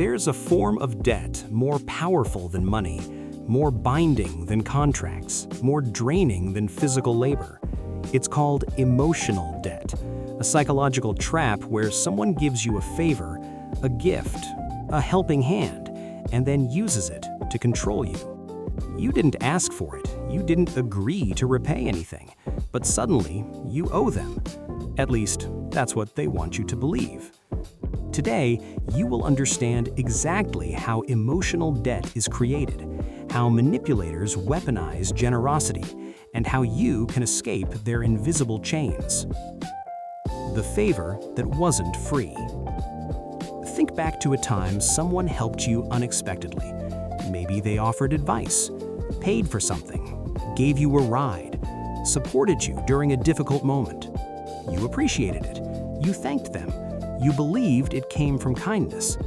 There's a form of debt more powerful than money, more binding than contracts, more draining than physical labor. It's called emotional debt, a psychological trap where someone gives you a favor, a gift, a helping hand, and then uses it to control you. You didn't ask for it, you didn't agree to repay anything, but suddenly you owe them. At least, that's what they want you to believe. Today, you will understand exactly how emotional debt is created, how manipulators weaponize generosity, and how you can escape their invisible chains. The favor that wasn't free. Think back to a time someone helped you unexpectedly. Maybe they offered advice, paid for something, gave you a ride, supported you during a difficult moment. You appreciated it. You thanked them. You believed it came from kindness.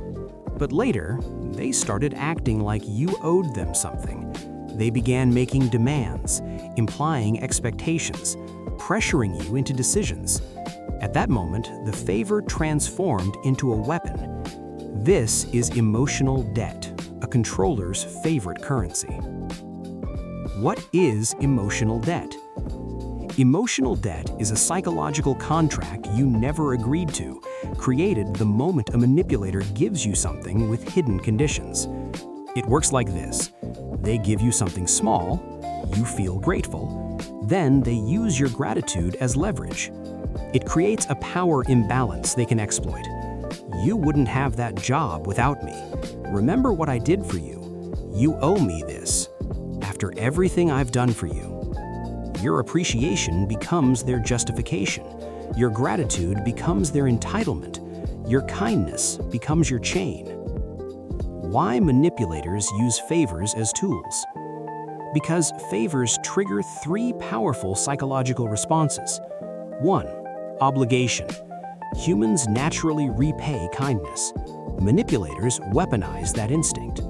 But later, they started acting like you owed them something. They began making demands, implying expectations, pressuring you into decisions. At that moment, the favor transformed into a weapon. This is emotional debt, a controller's favorite currency. What is emotional debt? Emotional debt is a psychological contract you never agreed to, created the moment a manipulator gives you something with hidden conditions. It works like this. They give you something small, you feel grateful, then they use your gratitude as leverage. It creates a power imbalance they can exploit. You wouldn't have that job without me. Remember what I did for you. You owe me this. After everything I've done for you. Your appreciation becomes their justification. Your gratitude becomes their entitlement. Your kindness becomes your chain. Why manipulators use favors as tools? Because favors trigger three powerful psychological responses. 1. Obligation. Humans naturally repay kindness. Manipulators weaponize that instinct.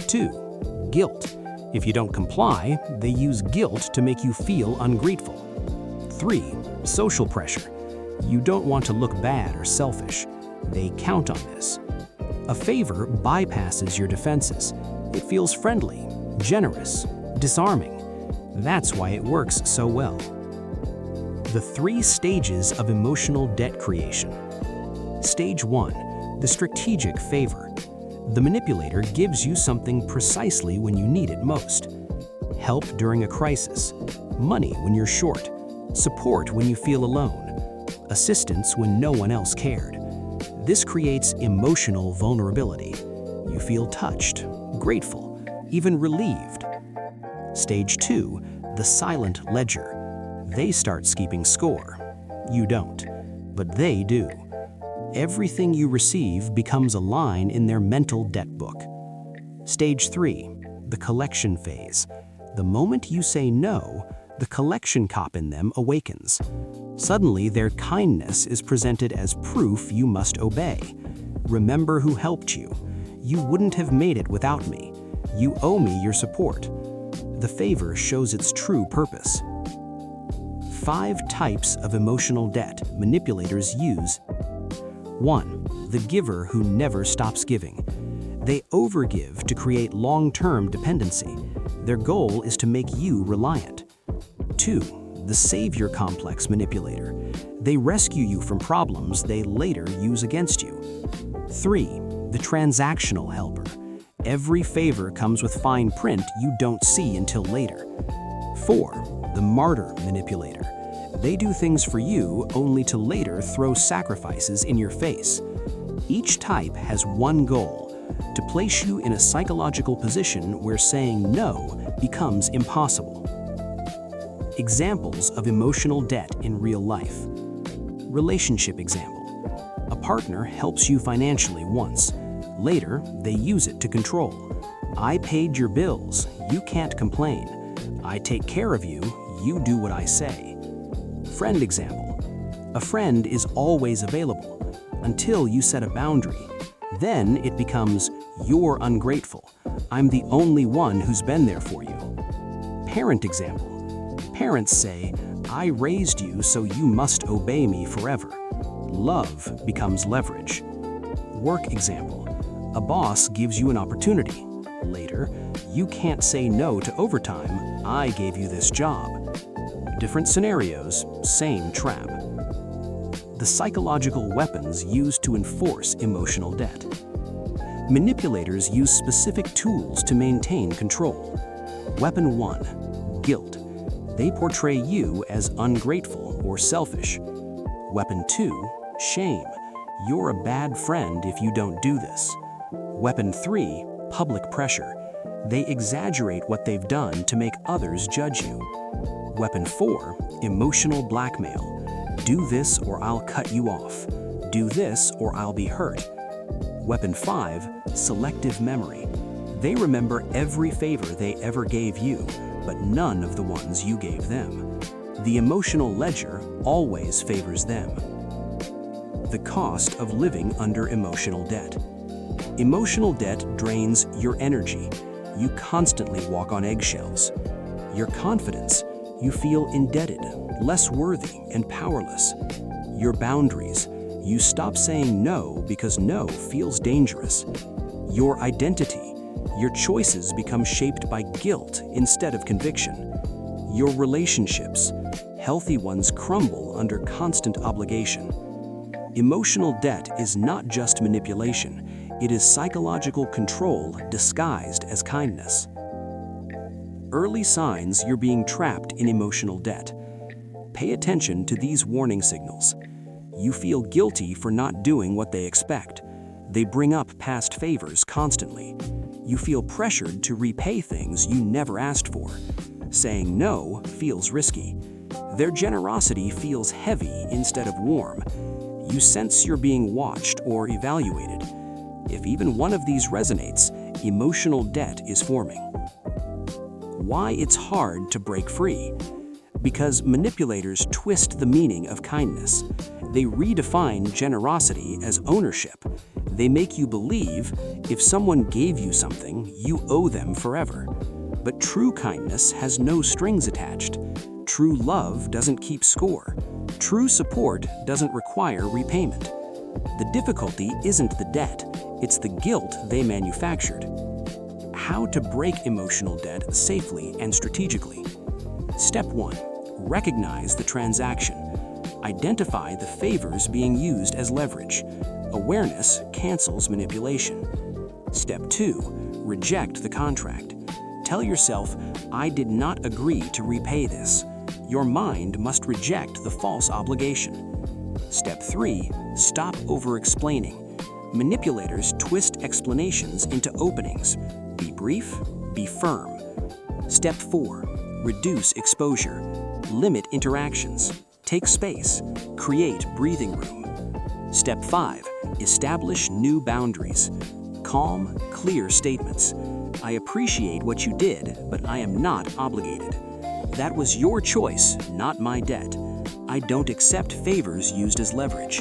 2. Guilt. If you don't comply, they use guilt to make you feel ungrateful. 3. Social pressure. You don't want to look bad or selfish. They count on this. A favor bypasses your defenses. It feels friendly, generous, disarming. That's why it works so well. The 3 stages of emotional debt creation. Stage 1. The strategic favor. The manipulator gives you something precisely when you need it most. Help during a crisis, money when you're short, support when you feel alone, assistance when no one else cared. This creates emotional vulnerability. You feel touched, grateful, even relieved. Stage 2, the silent ledger. They start keeping score. You don't, but they do. Everything you receive becomes a line in their mental debt book. Stage 3, the collection phase. The moment you say no, the collection cop in them awakens. Suddenly, their kindness is presented as proof you must obey. Remember who helped you. You wouldn't have made it without me. You owe me your support. The favor shows its true purpose. 5 types of emotional debt manipulators use. 1. The giver who never stops giving. They overgive to create long-term dependency. Their goal is to make you reliant. 2. The savior complex manipulator. They rescue you from problems they later use against you. 3. The transactional helper. Every favor comes with fine print you don't see until later. 4. The martyr manipulator. They do things for you only to later throw sacrifices in your face. Each type has one goal, to place you in a psychological position where saying no becomes impossible. Examples of emotional debt in real life. Relationship example. A partner helps you financially once. Later, they use it to control. I paid your bills, you can't complain. I take care of you, you do what I say. Friend example. A friend is always available until you set a boundary. Then it becomes, you're ungrateful. I'm the only one who's been there for you. Parent example. Parents say, I raised you so you must obey me forever. Love becomes leverage. Work example. A boss gives you an opportunity. Later, you can't say no to overtime, I gave you this job. Different scenarios, same trap. The psychological weapons used to enforce emotional debt. Manipulators use specific tools to maintain control. Weapon 1, guilt. They portray you as ungrateful or selfish. Weapon 2, shame. You're a bad friend if you don't do this. Weapon 3, public pressure. They exaggerate what they've done to make others judge you. Weapon 4, emotional blackmail. Do this or I'll cut you off. Do this or I'll be hurt. Weapon 5, selective memory. They remember every favor they ever gave you, but none of the ones you gave them. The emotional ledger always favors them. The cost of living under emotional debt. Emotional debt drains your energy. You constantly walk on eggshells. Your confidence. You feel indebted, less worthy, and powerless. Your boundaries. You stop saying no because no feels dangerous. Your identity. Your choices become shaped by guilt instead of conviction. Your relationships. Healthy ones crumble under constant obligation. Emotional debt is not just manipulation. It is psychological control disguised as kindness. Early signs you're being trapped in emotional debt. Pay attention to these warning signals. You feel guilty for not doing what they expect. They bring up past favors constantly. You feel pressured to repay things you never asked for. Saying no feels risky. Their generosity feels heavy instead of warm. You sense you're being watched or evaluated. If even one of these resonates, emotional debt is forming. Why it's hard to break free? Because manipulators twist the meaning of kindness. They redefine generosity as ownership. They make you believe if someone gave you something, you owe them forever. But true kindness has no strings attached. True love doesn't keep score. True support doesn't require repayment. The difficulty isn't the debt, it's the guilt they manufactured. How to break emotional debt safely and strategically. Step 1. Recognize the transaction. Identify the favors being used as leverage. Awareness cancels manipulation. Step 2. Reject the contract. Tell yourself, I did not agree to repay this. Your mind must reject the false obligation. Step 3. Stop over-explaining. Manipulators twist explanations into openings. Be brief, be firm. Step 4. Reduce exposure. Limit interactions. Take space. Create breathing room. Step 5. Establish new boundaries. Calm, clear statements. I appreciate what you did, but I am not obligated. That was your choice, not my debt. I don't accept favors used as leverage.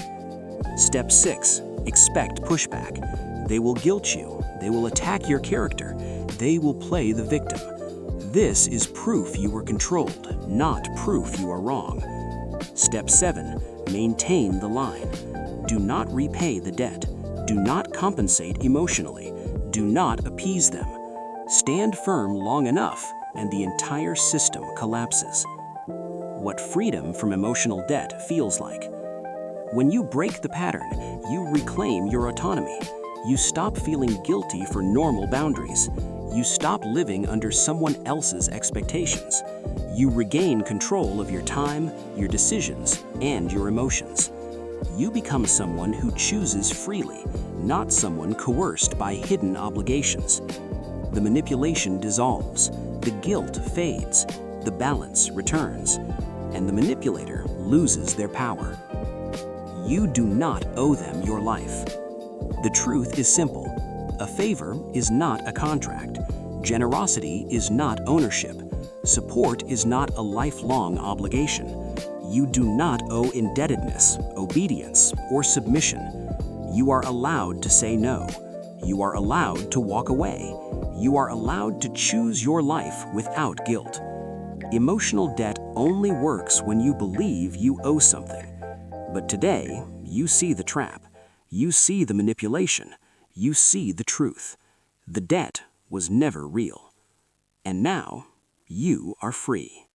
Step 6. Expect pushback. They will guilt you. They will attack your character. They will play the victim. This is proof you were controlled, not proof you are wrong. Step 7. Maintain the line. Do not repay the debt. Do not compensate emotionally. Do not appease them. Stand firm long enough, and the entire system collapses. What freedom from emotional debt feels like. When you break the pattern, you reclaim your autonomy. You stop feeling guilty for normal boundaries. You stop living under someone else's expectations. You regain control of your time, your decisions, and your emotions. You become someone who chooses freely, not someone coerced by hidden obligations. The manipulation dissolves, the guilt fades, the balance returns, and the manipulator loses their power. You do not owe them your life. The truth is simple. A favor is not a contract. Generosity is not ownership. Support is not a lifelong obligation. You do not owe indebtedness, obedience, or submission. You are allowed to say no. You are allowed to walk away. You are allowed to choose your life without guilt. Emotional debt only works when you believe you owe something. But today, you see the trap. You see the manipulation. you see the truth. The debt was never real. And now, you are free.